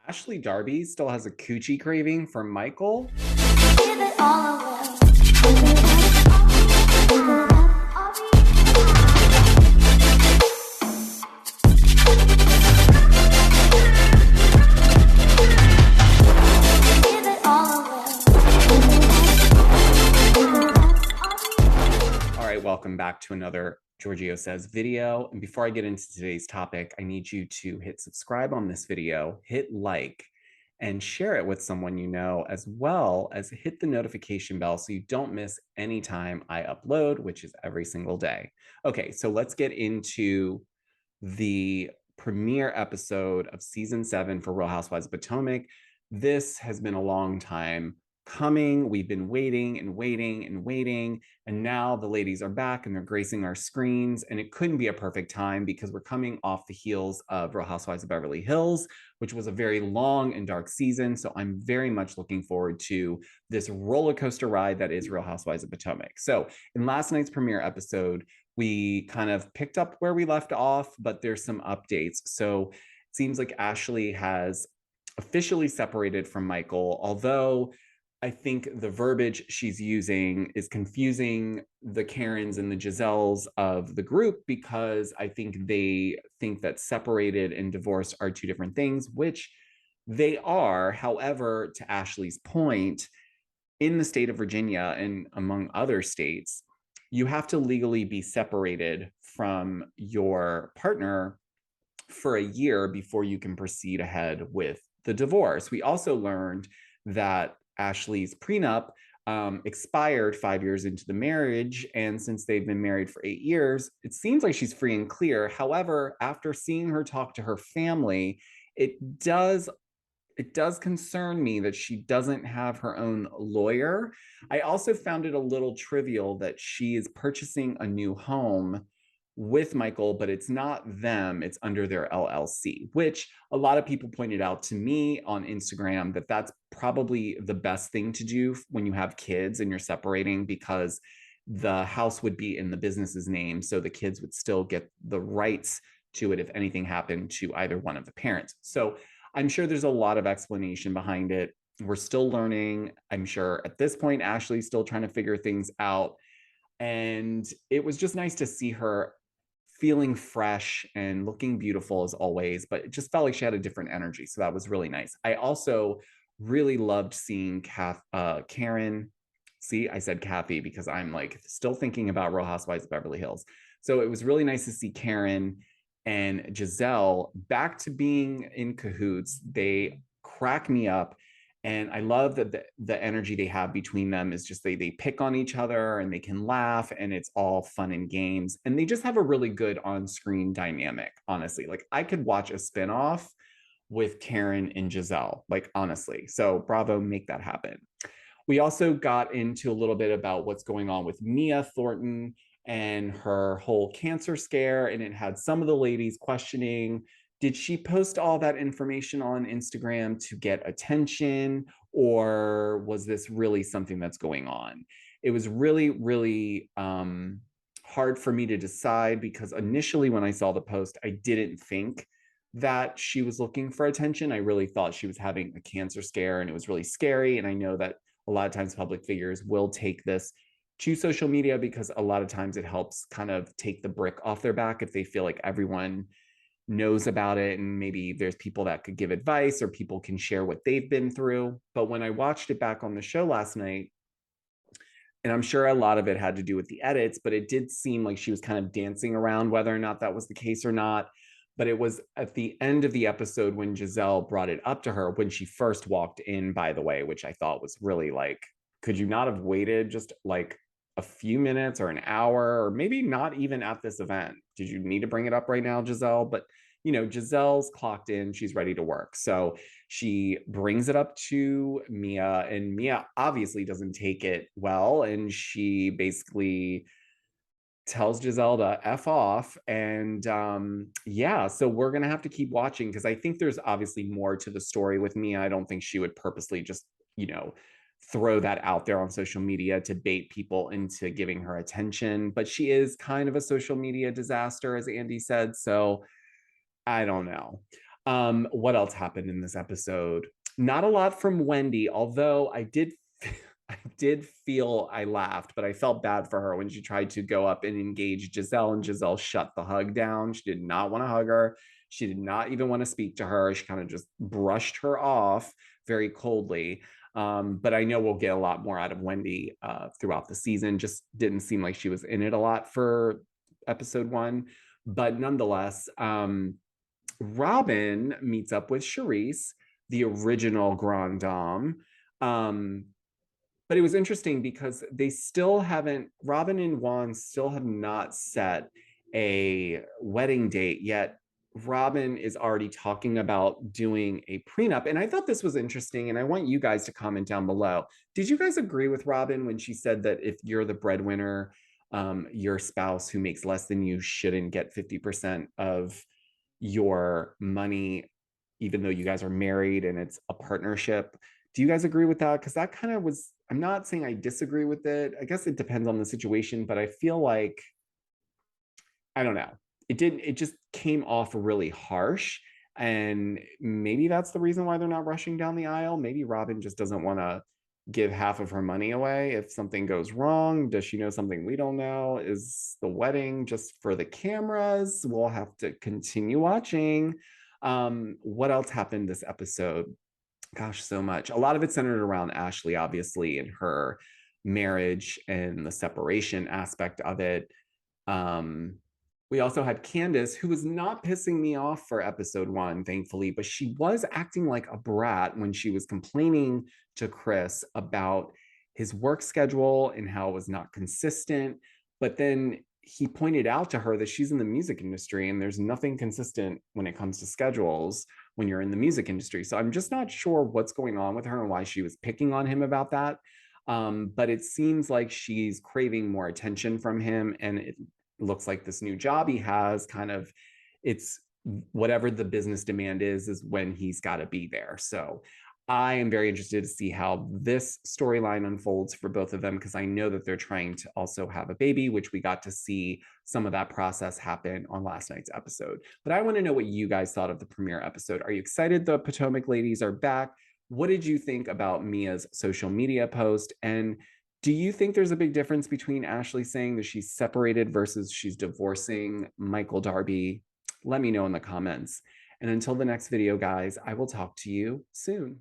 Ashley Darby still has a coochie craving for Michael. Give it all away. Give it all away. All right, welcome back to another Giorgio Says video. And before I get into today's topic, I need you to hit subscribe on this video, hit like, and share it with someone you know, as well as hit the notification bell so you don't miss any time I upload, which is every single day. Okay, so let's get into the premiere episode of season 7 for Real Housewives of Potomac. This has been a long time coming. We've been waiting and waiting and waiting. And now the ladies are back and they're gracing our screens. And it couldn't be a perfect time because we're coming off the heels of Real Housewives of Beverly Hills, which was a very long and dark season. So I'm very much looking forward to this roller coaster ride that is Real Housewives of Potomac. So in last night's premiere episode, we kind of picked up where we left off, but there's some updates. So it seems like Ashley has officially separated from Michael, although I think the verbiage she's using is confusing the Karens and the Giselles of the group, because I think they think that separated and divorced are two different things, which they are. However, to Ashley's point, in the state of Virginia and among other states, you have to legally be separated from your partner for a year before you can proceed ahead with the divorce. We also learned that Ashley's prenup expired 5 years into the marriage. And since they've been married for 8 years, it seems like she's free and clear. However, after seeing her talk to her family, it does concern me that she doesn't have her own lawyer. I also found it a little trivial that she is purchasing a new home with Michael, but it's not them, it's under their LLC, which a lot of people pointed out to me on Instagram that that's probably the best thing to do when you have kids and you're separating, because the house would be in the business's name, so the kids would still get the rights to it if anything happened to either one of the parents. So I'm sure there's a lot of explanation behind it. We're still learning. I'm sure at this point, Ashley's still trying to figure things out. And it was just nice to see her feeling fresh and looking beautiful as always, but it just felt like she had a different energy. So that was really nice. I also really loved seeing Karen. See, I said Kathy because I'm like still thinking about Real Housewives of Beverly Hills. So it was really nice to see Karen and Giselle back to being in cahoots. They crack me up. And I love that the energy they have between them is just they pick on each other and they can laugh and it's all fun and games. And they just have a really good on-screen dynamic, honestly. Like I could watch a spinoff with Karen and Giselle, like honestly. So bravo, make that happen. We also got into a little bit about what's going on with Mia Thornton and her whole cancer scare. And it had some of the ladies questioning, did she post all that information on Instagram to get attention, or was this really something that's going on? It was really, really hard for me to decide, because initially when I saw the post, I didn't think that she was looking for attention. I really thought she was having a cancer scare and it was really scary. And I know that a lot of times public figures will take this to social media because a lot of times it helps kind of take the brick off their back if they feel like everyone knows about it and maybe there's people that could give advice or people can share what they've been through. But when I watched it back on the show last night, and I'm sure a lot of it had to do with the edits, but it did seem like she was kind of dancing around whether or not that was the case or not. But it was at the end of the episode when Giselle brought it up to her when she first walked in, by the way, which I thought was really like, could you not have waited just like a few minutes or an hour, or maybe not even at this event? Did you need to bring it up right now, Giselle? But you know, Giselle's clocked in, she's ready to work. So she brings it up to Mia, and Mia obviously doesn't take it well. And she basically tells Giselle to F off. And yeah, so we're going to have to keep watching, because I think there's obviously more to the story with Mia. I don't think she would purposely just, you know, throw that out there on social media to bait people into giving her attention. But she is kind of a social media disaster, as Andy said. So I don't know. What else happened in this episode? Not a lot from Wendy, although I did feel I laughed, but I felt bad for her when she tried to go up and engage Giselle, and Giselle shut the hug down. She did not want to hug her. She did not even want to speak to her. She kind of just brushed her off very coldly. But I know we'll get a lot more out of Wendy throughout the season. Just didn't seem like she was in it a lot for episode one. But nonetheless, Robin meets up with Charisse, the original Grand Dame. Um, but it was interesting because they still haven't, Robin and Juan still have not set a wedding date yet. Robin is already talking about doing a prenup. And I thought this was interesting. And I want you guys to comment down below. Did you guys agree with Robin when she said that if you're the breadwinner, your spouse who makes less than you shouldn't get 50% of your money, even though you guys are married and it's a partnership? Do you guys agree with that? Because that kind of was, I'm not saying I disagree with it. I guess it depends on the situation, but I feel like, I don't know. It just came off really harsh. And maybe that's the reason why they're not rushing down the aisle. Maybe Robin just doesn't want to give half of her money away if something goes wrong. Does she know something we don't know? Is the wedding just for the cameras? We'll have to continue watching. What else happened this episode? Gosh, so much. A lot of it centered around Ashley, obviously, and her marriage and the separation aspect of it. Um, we also had Candace, who was not pissing me off for episode one, thankfully, but she was acting like a brat when she was complaining to Chris about his work schedule and how it was not consistent. But then he pointed out to her that she's in the music industry and there's nothing consistent when it comes to schedules when you're in the music industry. So I'm just not sure what's going on with her and why she was picking on him about that. But it seems like she's craving more attention from him, and it looks like this new job he has kind of, it's whatever the business demand is when he's got to be there. So I am very interested to see how this storyline unfolds for both of them, because I know that they're trying to also have a baby, which we got to see some of that process happen on last night's episode. But I want to know what you guys thought of the premiere episode. Are you excited the Potomac ladies are back? What did you think about Mia's social media post? And do you think there's a big difference between Ashley saying that she's separated versus she's divorcing Michael Darby? Let me know in the comments. And until the next video, guys, I will talk to you soon.